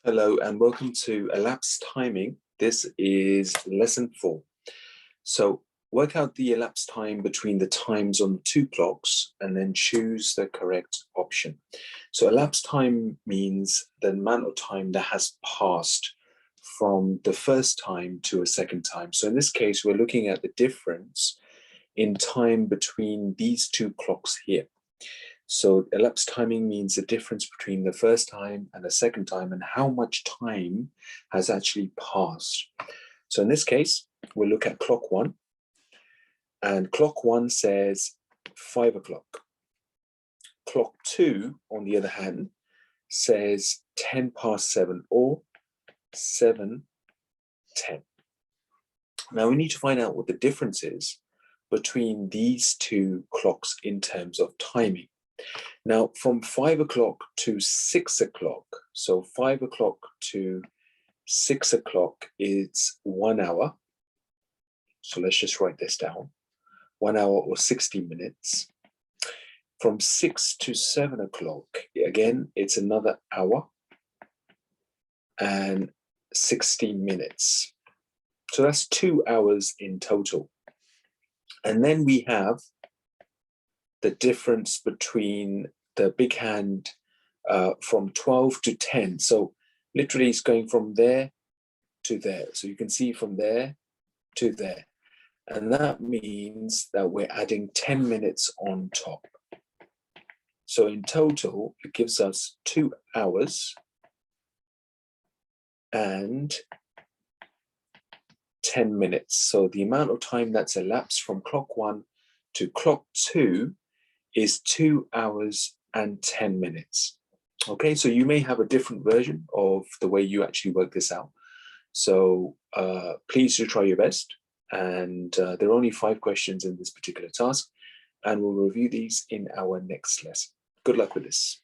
Hello and welcome to Elapsed Timing. This is lesson 4. So work out the elapsed time between the times on the two clocks and then choose the correct option. So elapsed time means the amount of time that has passed from the first time to a second time. So in this case, we're looking at the difference in time between these two clocks here. So elapsed timing means the difference between the first time and the second time and how much time has actually passed. So in this case, we'll look at clock 1. And clock 1 says 5 o'clock. Clock 2, on the other hand, says 10 past 7 or 7:10. Now we need to find out what the difference is between these two clocks in terms of timing. Now, from 5 o'clock to 6 o'clock, so 5 o'clock to 6 o'clock is 1 hour. So let's just write this down. 1 hour or 60 minutes. From 6 to 7 o'clock, again, it's another hour and 60 minutes. So that's 2 hours in total. And then we have the difference between the big hand from 12 to 10. So literally it's going from there to there. So you can see from there to there. And that means that we're adding 10 minutes on top. So in total, it gives us 2 hours and 10 minutes. So the amount of time that's elapsed from clock 1 to clock 2 is 2 hours and 10 minutes. Okay, so you may have a different version of the way you actually work this out. So please do try your best. And there are only 5 questions in this particular task, and we'll review these in our next lesson. Good luck with this.